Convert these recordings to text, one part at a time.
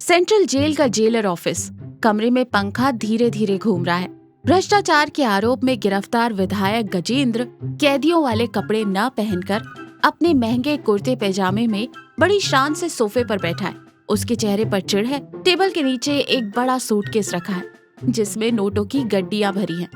Central jail का jailer office. कमरे में पंखा धीरे धीरे घूम रहा है। भ्रष्टाचार के आरोप में गिरफ्तार विधायक गजेंद्र कैदियों वाले कपड़े न पहनकर अपने महंगे कुर्ते पैजामे में बड़ी शान से सोफे पर बैठा है। उसके चेहरे पर चिढ़ है। टेबल के नीचे एक बड़ा सूटकेस रखा है जिसमें नोटों की गड्डियां भरी हैं।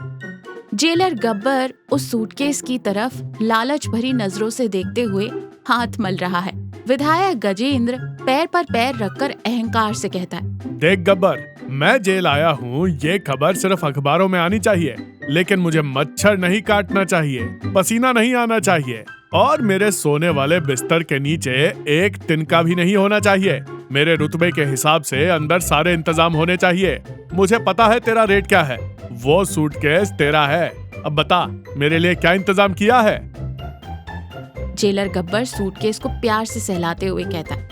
जेलर गब्बर उस सूटकेस की तरफ लालच भरी नजरों से देखते हुए हाथ मल रहा है। विधायक गजेंद्र पैर पर पैर रखकर अहंकार से कहता है, देख गब्बर, मैं जेल आया हूँ ये खबर सिर्फ अखबारों में आनी चाहिए, लेकिन मुझे मच्छर नहीं काटना चाहिए, पसीना नहीं आना चाहिए और मेरे सोने वाले बिस्तर के नीचे एक तिनका भी नहीं होना चाहिए। मेरे रुतबे के हिसाब से अंदर सारे इंतजाम होने चाहिए। मुझे पता है तेरा रेट क्या है। वो सूटकेस तेरा है। अब बता मेरे लिए क्या इंतजाम किया है। जेलर गब्बर सूटकेस को प्यार से सहलाते हुए कहता है,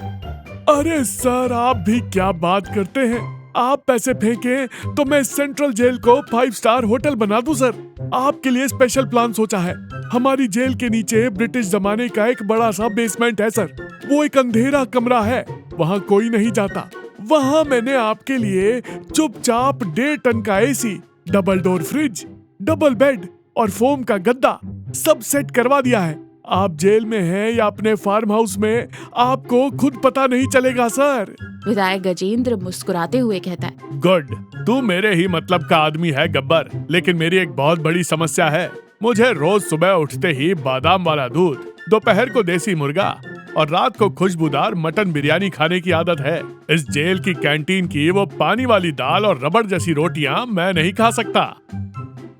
अरे सर, आप भी क्या बात करते हैं। आप पैसे फेंकें तो मैं सेंट्रल जेल को 5 स्टार होटल बना दूं सर। आपके लिए स्पेशल प्लान सोचा है। हमारी जेल के नीचे ब्रिटिश जमाने का एक बड़ा सा बेसमेंट है सर। वो एक अंधेरा कमरा है, वहाँ कोई नहीं जाता। वहाँ मैंने आपके लिए चुपचाप 1.5 टन का AC, double door fridge, double bed और फोम का गद्दा सब सेट करवा दिया है। आप जेल में हैं या अपने फार्म हाउस में, आपको खुद पता नहीं चलेगा सर। विधायक गजेंद्र मुस्कुराते हुए कहता है, गुड, तू मेरे ही मतलब का आदमी है गब्बर, लेकिन मेरी एक बहुत बड़ी समस्या है। मुझे रोज सुबह उठते ही बादाम वाला दूध, दोपहर को देसी मुर्गा और रात को खुशबूदार मटन बिरयानी खाने की आदत है। इस जेल की कैंटीन की वो पानी वाली दाल और रबड़ जैसी रोटियां मैं नहीं खा सकता।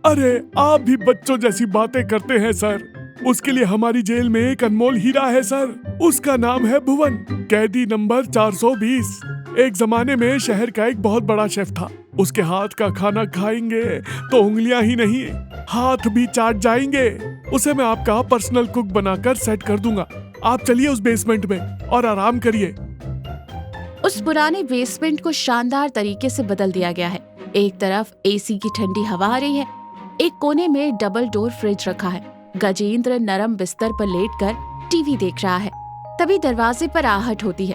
अरे आप भी बच्चों जैसी बातें करते हैं सर। उसके लिए हमारी जेल में एक अनमोल हीरा है सर। उसका नाम है भुवन, कैदी नंबर 420। एक जमाने में शहर का एक बहुत बड़ा शेफ था। उसके हाथ का खाना खाएंगे तो उंगलियां ही नहीं, हाथ भी चाट जाएंगे। उसे मैं आपका पर्सनल कुक बनाकर सेट कर दूंगा। आप चलिए उस बेसमेंट में और आराम करिए। उस पुराने बेसमेंट को शानदार तरीके से बदल दिया गया है। एक तरफ एसी की ठंडी हवा आ रही है, एक कोने में डबल डोर फ्रिज रखा है। गजेंद्र नरम बिस्तर पर लेटकर टीवी देख रहा है। तभी दरवाजे पर आहट होती है।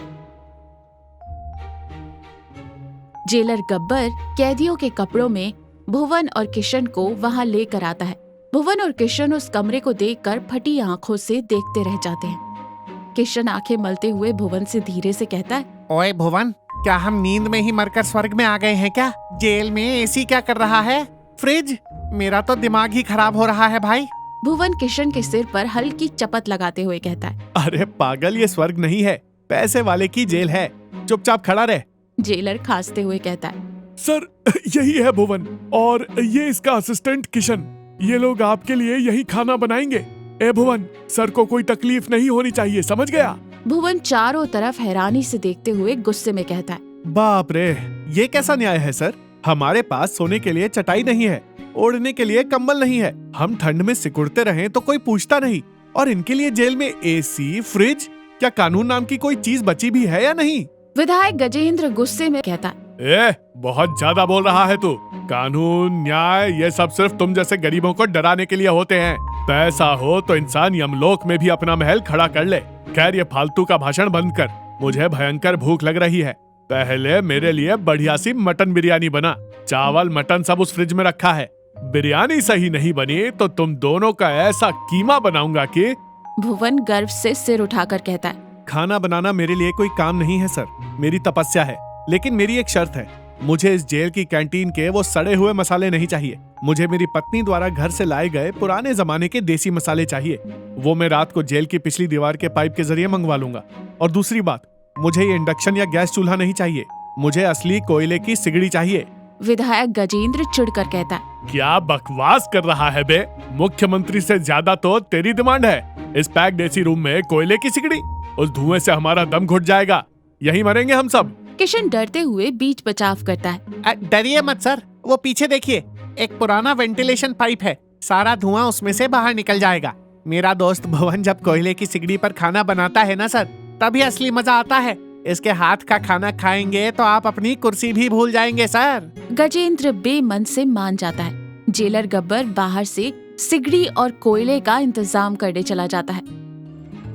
जेलर गब्बर कैदियों के कपड़ों में भुवन और किशन को वहां लेकर आता है। भुवन और किशन उस कमरे को देखकर फटी आंखों से देखते रह जाते हैं। किशन आंखें मलते हुए भुवन से धीरे से कहता है, ओए भुवन, क्या हम नींद में ही मरकर स्वर्ग में आ गए हैं क्या? जेल में एसी क्या कर रहा है? फ्रिज? मेरा तो दिमाग ही खराब हो रहा है भाई। भुवन किशन के सिर पर हल्की चपत लगाते हुए कहता है, अरे पागल, ये स्वर्ग नहीं है, पैसे वाले की जेल है। चुपचाप खड़ा रहे। जेलर खांसते हुए कहता है, सर यही है भुवन और ये इसका असिस्टेंट किशन। ये लोग आपके लिए यही खाना बनाएंगे। ए भुवन, सर को कोई तकलीफ नहीं होनी चाहिए, समझ गया? भुवन चारों तरफ हैरानी से देखते हुए गुस्से में कहता है, बाप रे, ये कैसा न्याय है सर? हमारे पास सोने के लिए चटाई नहीं है, ओढ़ने के लिए कंबल नहीं है। हम ठंड में सिकुड़ते रहें तो कोई पूछता नहीं, और इनके लिए जेल में एसी, फ्रिज? क्या कानून नाम की कोई चीज बची भी है या नहीं? विधायक गजेंद्र गुस्से में कहता है, बहुत ज्यादा बोल रहा है तू। कानून, न्याय, ये सब सिर्फ तुम जैसे गरीबों को डराने के लिए होते हैं। पैसा हो तो इंसान यमलोक में भी अपना महल खड़ा कर ले। खैर, ये फालतू का भाषण बंद कर। मुझे भयंकर भूख लग रही है। पहले मेरे लिए बढ़िया सी मटन बिरयानी बना। चावल मटन सब उस फ्रिज में रखा है। बिरयानी सही नहीं बनी तो तुम दोनों का ऐसा कीमा बनाऊंगा कि। भुवन गर्व से सिर उठाकर कहता है, खाना बनाना मेरे लिए कोई काम नहीं है सर, मेरी तपस्या है। लेकिन मेरी एक शर्त है, मुझे इस जेल की कैंटीन के वो सड़े हुए मसाले नहीं चाहिए। मुझे मेरी पत्नी द्वारा घर से लाए गए पुराने जमाने के देसी मसाले चाहिए। वो मैं रात को जेल की पिछली दीवार के पाइप के जरिए मंगवा लूंगा। और दूसरी बात, मुझे ये इंडक्शन या गैस चूल्हा नहीं चाहिए। मुझे असली कोयले की सिगड़ी चाहिए। विधायक गजेंद्र चिढ़कर कहता है, क्या बकवास कर रहा है बे? मुख्यमंत्री से ज्यादा तो तेरी डिमांड है। इस पैक्ड एसी रूम में कोयले की सिगड़ी? उस धुएं से हमारा दम घुट जाएगा, यहीं मरेंगे हम सब। किशन डरते हुए बीच बचाव करता है, डरिए मत सर, वो पीछे देखिए, एक पुराना वेंटिलेशन पाइप है। सारा धुआं उसमें से बाहर निकल जाएगा। मेरा दोस्त भुवन जब कोयले की सिगड़ी पर खाना बनाता है ना सर, तभी असली मजा आता है। इसके हाथ का खाना खाएंगे तो आप अपनी कुर्सी भी भूल जाएंगे सर। गजेंद्र बेमन से मान जाता है। जेलर गब्बर बाहर से सिगड़ी और कोयले का इंतजाम करने चला जाता है।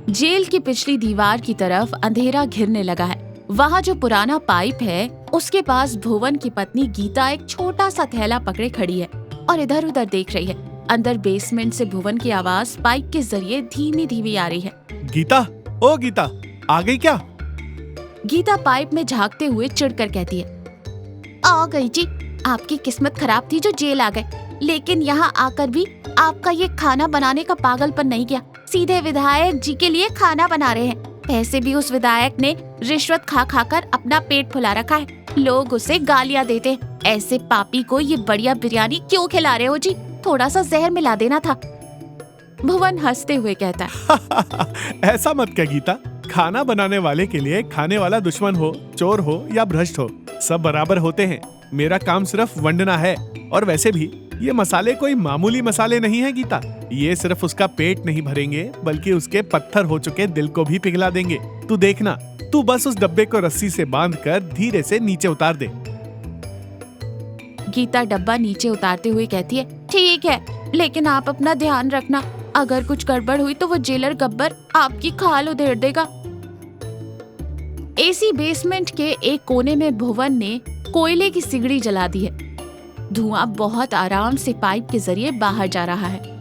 जेल की पिछली दीवार की तरफ अंधेरा घिरने लगा है। वहाँ जो पुराना पाइप है उसके पास भुवन की पत्नी गीता एक छोटा सा थैला पकड़े खड़ी है और इधर उधर देख रही है। अंदर बेसमेंट से भुवन की आवाज पाइप के जरिए धीमी धीमी आ रही है। गीता, ओ गीता, आ गई क्या? गीता पाइप में झांकते हुए चिढ़कर कहती है, आ गई जी। आपकी किस्मत खराब थी जो जेल आ गए, लेकिन यहाँ आकर भी आपका ये खाना बनाने का पागलपन नहीं गया। सीधे विधायक जी के लिए खाना बना रहे हैं। पैसे भी उस विधायक ने रिश्वत खा खाकर अपना पेट फुला रखा है। लोग उसे गालियाँ देते हैं। ऐसे पापी को ये बढ़िया बिरयानी क्यों खिला रहे हो जी? थोड़ा सा जहर मिला देना था। भुवन हंसते हुए कहता है, ऐसा मत कह गीता। खाना बनाने वाले के लिए खाने वाला दुश्मन हो, चोर हो या भ्रष्ट हो, सब बराबर होते हैं। मेरा काम सिर्फ वंडना है। और वैसे भी ये मसाले कोई मामूली मसाले नहीं है गीता। ये सिर्फ उसका पेट नहीं भरेंगे, बल्कि उसके पत्थर हो चुके दिल को भी पिघला देंगे। तू देखना, तू बस उस डब्बे को रस्सी से बांधकर धीरे से नीचे उतार दे। गीता डब्बा नीचे उतारते हुए कहती है, ठीक है, लेकिन आप अपना ध्यान रखना। अगर कुछ गड़बड़ हुई तो वो जेलर गब्बर आपकी खाल उधेड़ देगा। एसी बेसमेंट के एक कोने में भुवन ने कोयले की सिगड़ी जला दी है। धुआं बहुत आराम से पाइप के जरिए बाहर जा रहा है।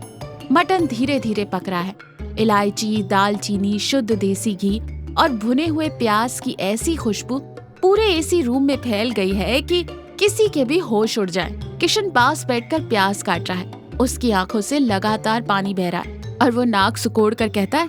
मटन धीरे धीरे पक रहा है। इलायची, दालचीनी, शुद्ध देसी घी और भुने हुए प्याज की ऐसी खुशबू पूरे एसी रूम में फैल गई है कि किसी के भी होश उड़ जाए। किशन पास बैठकर प्याज काट रहा है। उसकी आंखों से लगातार पानी बह रहा है और वो नाक सुकोड़ कर कहता है,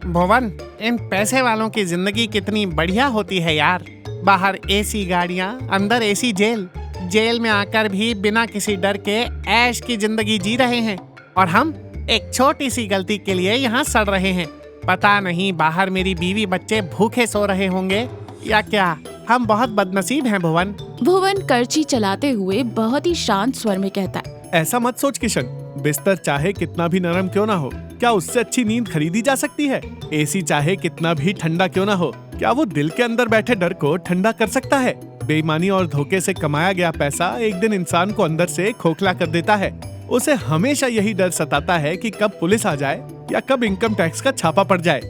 भुवन, इन पैसे वालों की जिंदगी कितनी बढ़िया होती है यार। बाहर एसी गाड़ियाँ, अंदर एसी जेल। जेल में आकर भी बिना किसी डर के ऐश की जिंदगी जी रहे हैं और हम एक छोटी सी गलती के लिए यहाँ सड़ रहे हैं। पता नहीं बाहर मेरी बीवी बच्चे भूखे सो रहे होंगे या क्या। हम बहुत बदनसीब हैं भुवन। भुवन करची चलाते हुए बहुत ही शांत स्वर में कहता है, ऐसा मत सोच किशन। बिस्तर चाहे कितना भी नरम क्यों ना हो, क्या उससे अच्छी नींद खरीदी जा सकती है? एसी चाहे कितना भी ठंडा क्यों ना हो, क्या वो दिल के अंदर बैठे डर को ठंडा कर सकता है? बेईमानी और धोखे से कमाया गया पैसा एक दिन इंसान को अंदर से खोखला कर देता है। उसे हमेशा यही डर सताता है कि कब पुलिस आ जाए या कब इनकम टैक्स का छापा पड़ जाए।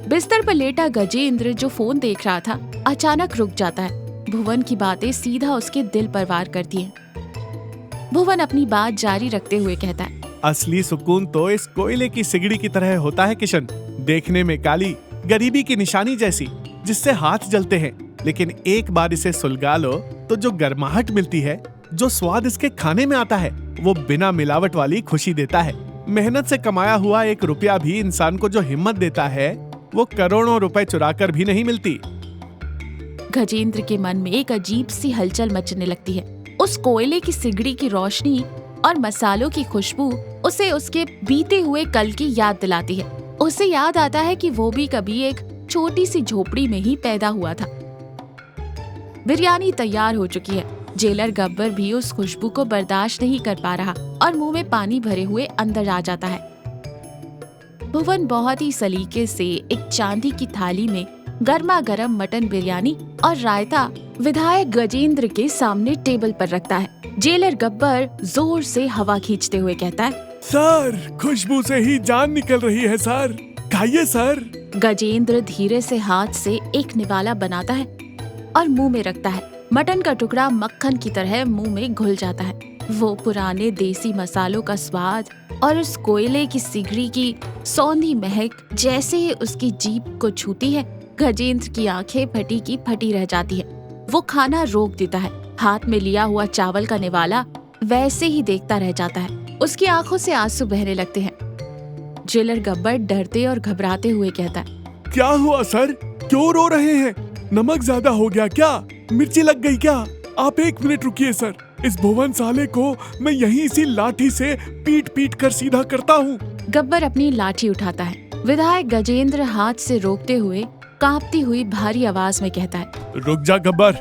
बिस्तर पर लेटा गजेंद्र जो फोन देख रहा था अचानक रुक जाता है। भुवन की बातें सीधा उसके दिल पर वार करती हैं। भुवन अपनी बात जारी रखते हुए कहता है, असली सुकून तो इस कोयले की सिगड़ी की तरह होता है किशन। देखने में काली, गरीबी की निशानी जैसी, जिससे हाथ जलते हैं, लेकिन एक बार इसे सुलगा लो तो जो गर्माहट मिलती है, जो स्वाद इसके खाने में आता है, वो बिना मिलावट वाली खुशी देता है। मेहनत से कमाया हुआ एक रुपया भी इंसान को जो हिम्मत देता है, वो करोड़ों रुपए चुराकर भी नहीं मिलती। गजेंद्र के मन में एक अजीब सी हलचल मचने लगती है। उस कोयले की सिगड़ी की रोशनी और मसालों की खुशबू उसे उसके बीते हुए कल की याद दिलाती है। उसे याद आता है कि वो भी कभी एक छोटी सी झोपड़ी में ही पैदा हुआ था। बिरयानी तैयार हो चुकी है। जेलर गब्बर भी उस खुशबू को बर्दाश्त नहीं कर पा रहा और मुंह में पानी भरे हुए अंदर आ जाता है। भुवन बहुत ही सलीके से एक चांदी की थाली में गर्मा गर्म मटन बिरयानी और रायता विधायक गजेंद्र के सामने टेबल पर रखता है। जेलर गब्बर जोर से हवा खींचते हुए कहता है, सर, खुशबू से ही जान निकल रही है सर, खाइए सर। गजेंद्र धीरे से हाथ से एक निवाला बनाता है और मुंह में रखता है। मटन का टुकड़ा मक्खन की तरह मुंह में घुल जाता है। वो पुराने देसी मसालों का स्वाद और उस कोयले की सिगड़ी की सौंधी महक जैसे ही उसकी जीभ को छूती है, गजेंद्र की आंखें फटी की फटी रह जाती है। वो खाना रोक देता है। हाथ में लिया हुआ चावल का निवाला वैसे ही देखता रह जाता है। उसकी आंखों से आंसू बहने लगते हैं। जेलर गब्बर डरते और घबराते हुए कहता है, क्या हुआ सर, क्यों रो रहे हैं? नमक ज्यादा हो गया क्या? मिर्ची लग गई क्या? आप 1 मिनट रुकिए सर, इस भुवन साले को मैं यहीं इसी लाठी से पीट पीट कर सीधा करता हूँ। गब्बर अपनी लाठी उठाता है। विधायक गजेंद्र हाथ से रोकते हुए कांपती हुई भारी आवाज में कहता है, रुक जा गब्बर,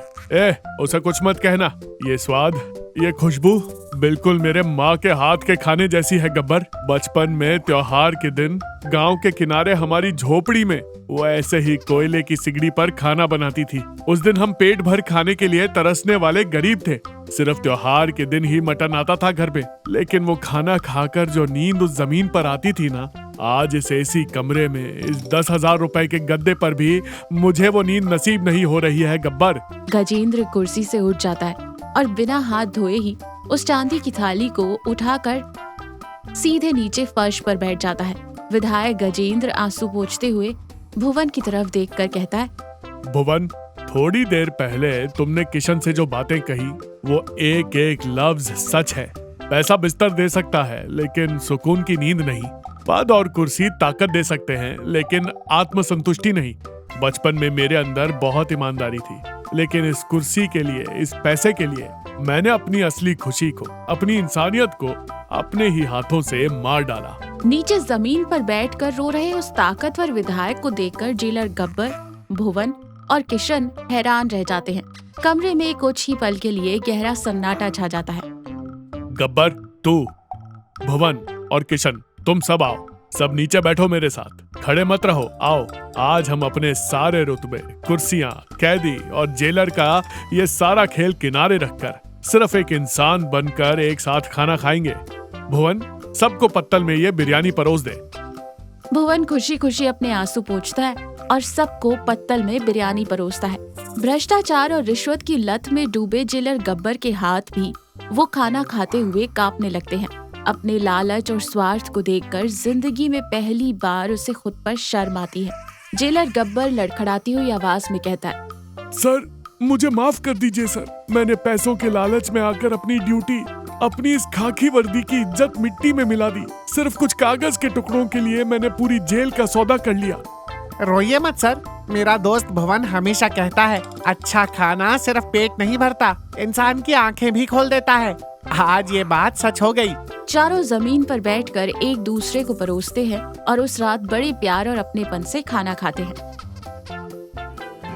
उसे कुछ मत कहना। ये स्वाद, ये खुशबू बिल्कुल मेरे माँ के हाथ के खाने जैसी है गब्बर। बचपन में त्योहार के दिन गांव के किनारे हमारी झोपड़ी में वो ऐसे ही कोयले की सिगड़ी पर खाना बनाती थी। उस दिन हम पेट भर खाने के लिए तरसने वाले गरीब थे। सिर्फ त्योहार के दिन ही मटन आता था घर पे, लेकिन वो खाना खाकर जो नींद उस जमीन पर आती थी ना, आज इस एसी कमरे में इस 10,000 रुपए के गद्दे पर भी मुझे वो नींद नसीब नहीं हो रही है गब्बर। गजेंद्र कुर्सी से उठ जाता है और बिना हाथ धोए ही उस चांदी की थाली को उठाकर सीधे नीचे फर्श पर बैठ जाता है। विधायक गजेंद्र आंसू पोंछते हुए भुवन की तरफ देखकर कहता है, भुवन, थोड़ी देर पहले तुमने किशन से जो बातें कही वो एक एक लफ्ज सच है। पैसा बिस्तर दे सकता है लेकिन सुकून की नींद नहीं। पद और कुर्सी ताकत दे सकते हैं लेकिन आत्मसंतुष्टि नहीं। बचपन में मेरे अंदर बहुत ईमानदारी थी लेकिन इस कुर्सी के लिए, इस पैसे के लिए मैंने अपनी असली खुशी को, अपनी इंसानियत को अपने ही हाथों से मार डाला। नीचे जमीन पर बैठकर रो रहे उस ताकतवर विधायक को देखकर जेलर गब्बर, भुवन और किशन हैरान रह जाते हैं। कमरे में कुछ ही पल के लिए गहरा सन्नाटा छा जाता है। गब्बर, तू, भुवन और किशन, तुम सब आओ। सब नीचे बैठो मेरे साथ, खड़े मत रहो, आओ। आज हम अपने सारे रुतबे, कुर्सियां, कैदी और जेलर का ये सारा खेल किनारे रखकर सिर्फ एक इंसान बनकर एक साथ खाना खाएंगे। भुवन, सबको पत्तल में ये बिरयानी परोस दे। भुवन खुशी खुशी अपने आंसू पोंछता है और सबको पत्तल में बिरयानी परोसता है। भ्रष्टाचार और रिश्वत की लत में डूबे जेलर गब्बर के हाथ भी वो खाना खाते हुए कांपने लगते हैं। अपने लालच और स्वार्थ को देखकर जिंदगी में पहली बार उसे खुद पर शर्म आती है। जेलर गब्बर लड़खड़ाती हुई आवाज में कहता है, सर, मुझे माफ कर दीजिए सर। मैंने पैसों के लालच में आकर अपनी ड्यूटी, अपनी इस खाकी वर्दी की इज्जत मिट्टी में मिला दी। सिर्फ कुछ कागज के टुकड़ों के लिए मैंने पूरी जेल का सौदा कर लिया। रोइए मत सर, मेरा दोस्त भुवन हमेशा कहता है, अच्छा खाना सिर्फ पेट नहीं भरता, इंसान की आंखें भी खोल देता है। आज ये बात सच हो गई। चारों जमीन पर बैठकर एक दूसरे को परोसते हैं और उस रात बड़े प्यार और अपनेपन से खाना खाते हैं।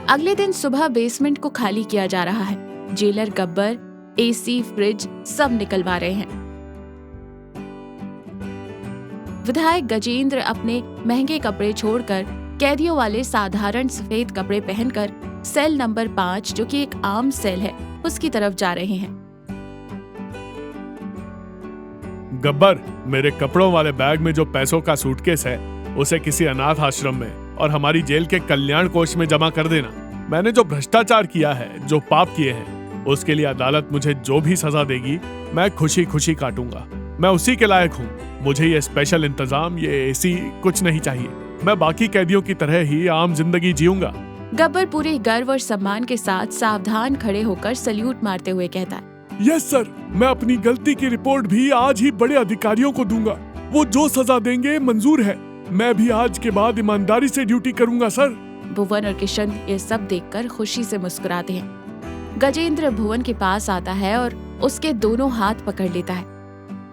अगले दिन सुबह बेसमेंट को खाली किया जा रहा है। जेलर गब्बर एसी, फ्रिज सब निकलवा रहे हैं। विधायक गजेंद्र अपने महंगे कपड़े छोड़कर कैदियों वाले साधारण सफेद कपड़े पहनकर सेल नंबर 5, जो कि एक आम सेल है, उसकी तरफ जा रहे हैं। गब्बर, मेरे कपड़ों वाले बैग में जो पैसों का सूटकेस है उसे किसी अनाथ आश्रम में और हमारी जेल के कल्याण कोष में जमा कर देना। मैंने जो भ्रष्टाचार किया है, जो पाप किए हैं, उसके लिए अदालत मुझे जो भी सजा देगी मैं खुशी खुशी काटूंगा। मैं उसी के लायक हूँ। मुझे ये स्पेशल इंतजाम, ये एसी कुछ नहीं चाहिए। मैं बाकी कैदियों की तरह ही आम जिंदगी जीऊंगा। गब्बर पूरे गर्व और सम्मान के साथ सावधान खड़े होकर सल्यूट मारते हुए कहता है, यस सर, मैं अपनी गलती की रिपोर्ट भी आज ही बड़े अधिकारियों को दूंगा। वो जो सजा देंगे मंजूर है। मैं भी आज के बाद ईमानदारी से ड्यूटी करूंगा सर। भुवन और किशन ये सब देखकर खुशी से मुस्कुराते हैं। गजेंद्र भुवन के पास आता है और उसके दोनों हाथ पकड़ लेता है।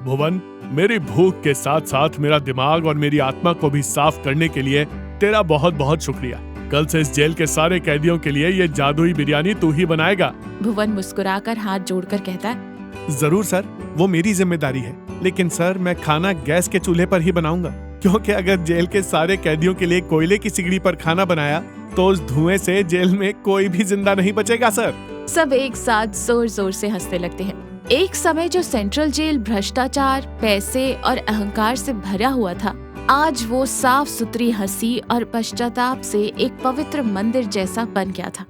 भुवन, मेरी भूख के साथ साथ मेरा दिमाग और मेरी आत्मा को भी साफ करने के लिए तेरा बहुत बहुत शुक्रिया। कल से इस जेल के सारे कैदियों के लिए ये जादुई बिरयानी तू ही बनाएगा। भुवन मुस्कुराकर हाथ जोड़कर कहता है, जरूर सर, वो मेरी जिम्मेदारी है। लेकिन सर, मैं खाना गैस के चूल्हे पर ही बनाऊंगा, क्योंकि अगर जेल के सारे कैदियों के लिए कोयले की सिगड़ी पर खाना बनाया तो उस धुएं से जेल में कोई भी जिंदा नहीं बचेगा सर। सब एक साथ जोर जोर से हंसने लगते हैं। एक समय जो सेंट्रल जेल भ्रष्टाचार, पैसे और अहंकार से भरा हुआ था, आज वो साफ सुथरी हंसी और पश्चाताप से एक पवित्र मंदिर जैसा बन गया था।